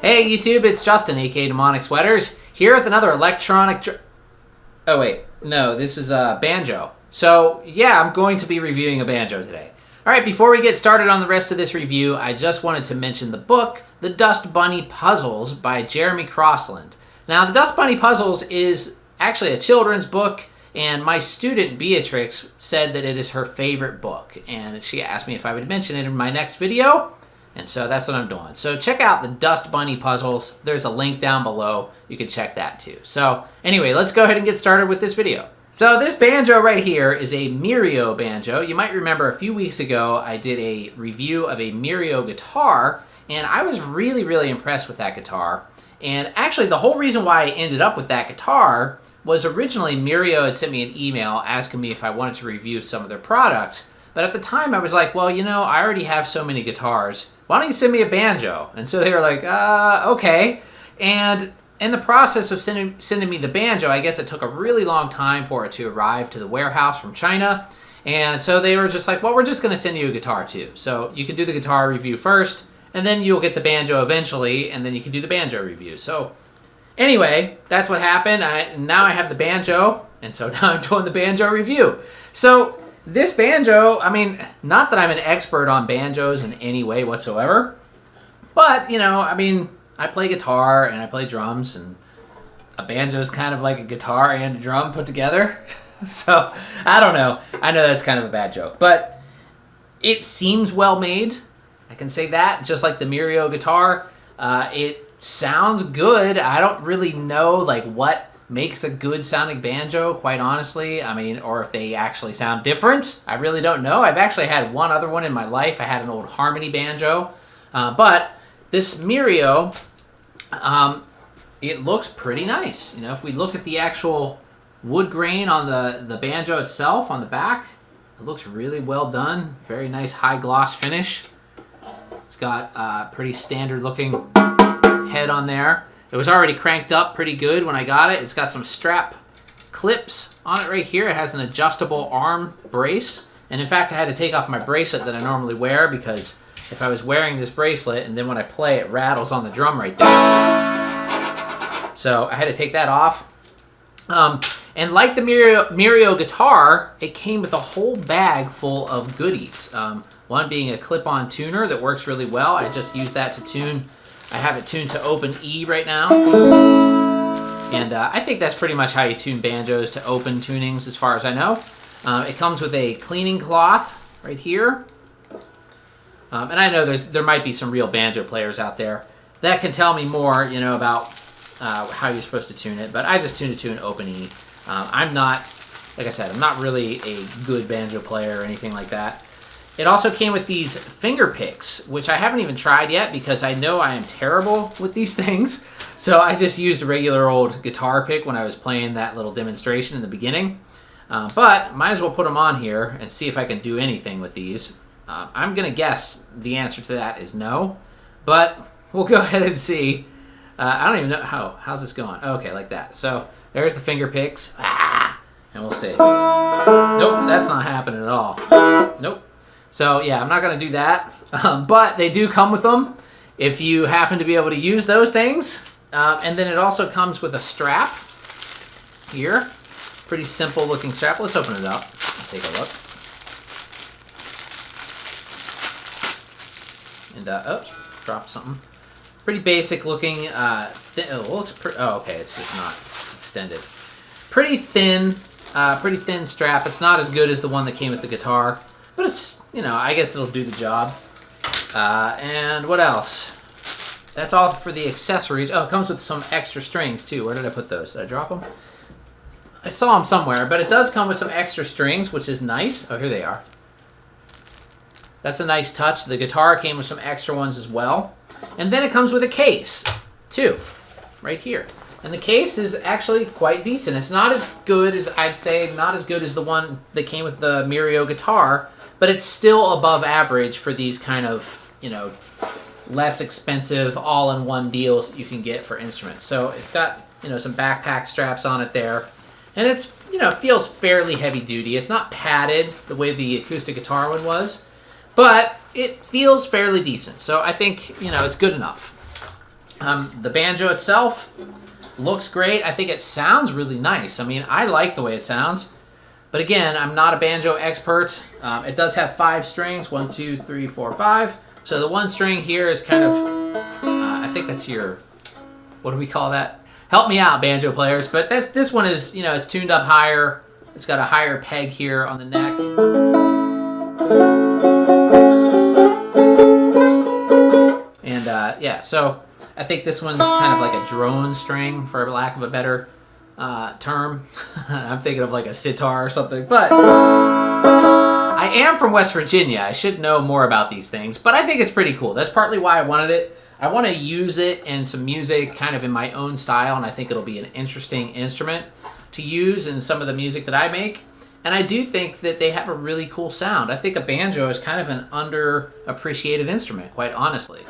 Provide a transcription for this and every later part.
Hey YouTube, it's Justin, aka Demonic Sweaters, here with another electronic oh wait, no, this is a banjo. So yeah, I'm going to be reviewing a banjo today. Alright, before we get started on the rest of this review, I just wanted to mention the book, The Dust Bunny Puzzles by Jeremy Crossland. Now, The Dust Bunny Puzzles is actually a children's book, and my student Beatrix said that it is her favorite book, and she asked me if I would mention it in my next video. And so that's what I'm doing. So check out the Dust Bunny Puzzles. There's a link down below. You can check that too. So anyway, let's go ahead and get started with this video. So this banjo right here is a Mirio Banjo. You might remember a few weeks ago I did a review of a Mirio guitar, and I was really impressed with that guitar. And actually the whole reason why I ended up with that guitar was originally Mirio had sent me an email asking me if I wanted to review some of their products. But at the time, I was like, well, you know, I already have so many guitars. Why don't you send me a banjo? And so they were like, okay. And in the process of sending me the banjo, I guess it took a really long time for it to arrive to the warehouse from China. And so they were just like, well, we're just going to send you a guitar too. So you can do the guitar review first, and then you'll get the banjo eventually, and then you can do the banjo review. So anyway, that's what happened. Now I have the banjo, and so now I'm doing the banjo review. So this banjo, I mean, not that I'm an expert on banjos in any way whatsoever, but, you know, I mean, I play guitar and I play drums, and a banjo is kind of like a guitar and a drum put together. So, I don't know. I know that's kind of a bad joke, but it seems well made. I can say that, just like the Mirio guitar. It sounds good. I don't really know, like, what makes a good sounding banjo, quite honestly. I mean, or if they actually sound different. I really don't know. I've actually had one other one in my life. I had an old harmony banjo. But this Mirio, it looks pretty nice. You know, if we look at the actual wood grain on the banjo itself, on the back, it looks really well done. Very nice high gloss finish. It's got a pretty standard looking head on there. It was already cranked up pretty good when I got it. It's got some strap clips on it right here. It has an adjustable arm brace. And in fact, I had to take off my bracelet that I normally wear because if I was wearing this bracelet and then when I play, it rattles on the drum right there. So I had to take that off. And like the Mirio guitar, it came with a whole bag full of goodies. One being a clip-on tuner that works really well. I just used that to tune. I have it tuned to open E right now. And I think that's pretty much how you tune banjos, to open tunings as far as I know. It comes with a cleaning cloth right here. And I know there might be some real banjo players out there that can tell me more, you know, about how you're supposed to tune it. But I just tuned it to an open E. I'm not, like I said, I'm not really a good banjo player or anything like that. It also came with these finger picks, which I haven't even tried yet because I know I am terrible with these things. So I just used a regular old guitar pick when I was playing that little demonstration in the beginning. But might as well put them on here and see if I can do anything with these. I'm going to guess the answer to that is no, but we'll go ahead and see. I don't even know how's this going. Okay, like that. So there's the finger picks. And we'll see. Nope, that's not happening at all. Nope. So yeah, I'm not going to do that, but they do come with them if you happen to be able to use those things. And then it also comes with a strap here. Pretty simple looking strap. Let's open it up and take a look. And, oh, dropped something. Pretty basic looking, okay, it's just not extended. Pretty thin strap. It's not as good as the one that came with the guitar, but it's, you know, I guess it'll do the job. And what else? That's all for the accessories. Oh, it comes with some extra strings too. Where did I put those? Did I drop them? I saw them somewhere, but it does come with some extra strings, which is nice. Oh, here they are. That's a nice touch. The guitar came with some extra ones as well. And then it comes with a case too, right here. And the case is actually quite decent. It's not as good as, I'd say, not as good as the one that came with the Mirio guitar, but it's still above average for these kind of, you know, less expensive all-in-one deals that you can get for instruments. So it's got, you know, some backpack straps on it there. And it's, you know, feels fairly heavy-duty. It's not padded the way the acoustic guitar one was, but it feels fairly decent. So I think, you know, it's good enough. The banjo itself looks great. I think it sounds really nice. I mean, I like the way it sounds. But again, I'm not a banjo expert. It does have 5 strings. 1, 2, 3, 4, 5. So the one string here is kind of, I think that's your, what do we call that? Help me out, banjo players. But this one is, you know, it's tuned up higher. It's got a higher peg here on the neck. And yeah, so I think this one's kind of like a drone string, for lack of a better term. I'm thinking of like a sitar or something. But I am from West Virginia. I should know more about these things. But I think it's pretty cool. That's partly why I wanted it. I want to use it in some music kind of in my own style, and I think it'll be an interesting instrument to use in some of the music that I make. And I do think that they have a really cool sound. I think a banjo is kind of an underappreciated instrument, quite honestly.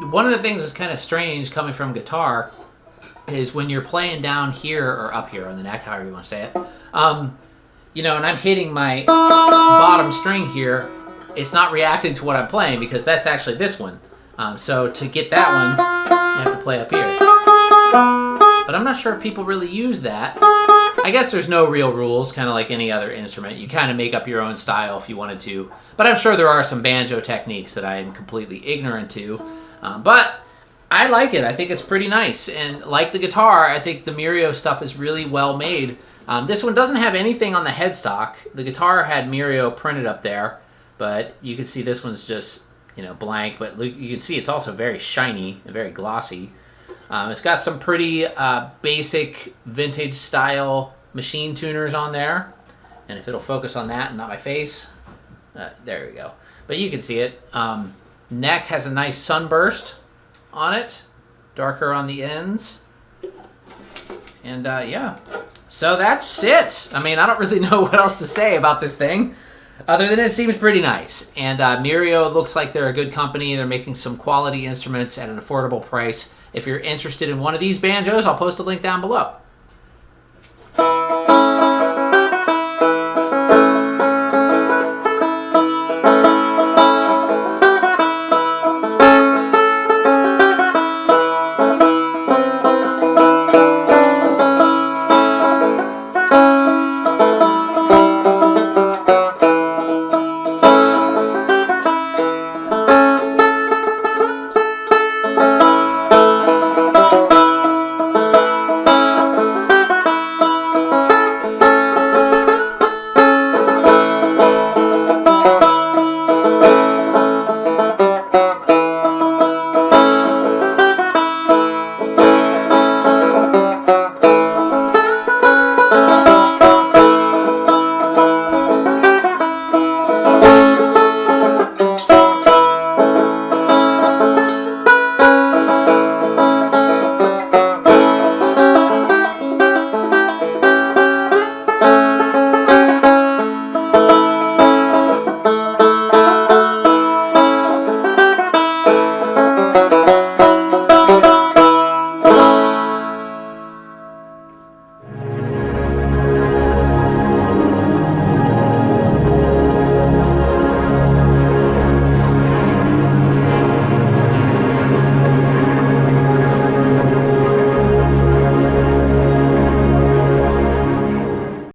One of the things that's kind of strange coming from guitar is when you're playing down here or up here on the neck, however you want to say it, you know, and I'm hitting my bottom string here, it's not reacting to what I'm playing because that's actually this one. So to get that one, you have to play up here. But I'm not sure if people really use that. I guess there's no real rules, kind of like any other instrument. You kind of make up your own style if you wanted to. But I'm sure there are some banjo techniques that I am completely ignorant to. But I like it. I think it's pretty nice. And like the guitar, I think the Mirio stuff is really well made. This one doesn't have anything on the headstock. The guitar had Mirio printed up there. But you can see this one's just, you know, blank. But you can see it's also very shiny and very glossy. It's got some pretty basic vintage style machine tuners on there. And if it'll focus on that and not my face. There we go. But you can see it. Neck has a nice sunburst on it. Darker on the ends. And yeah. So that's it. I mean, I don't really know what else to say about this thing. Other than it seems pretty nice. And Mirio looks like they're a good company. They're making some quality instruments at an affordable price. If you're interested in one of these banjos, I'll post a link down below.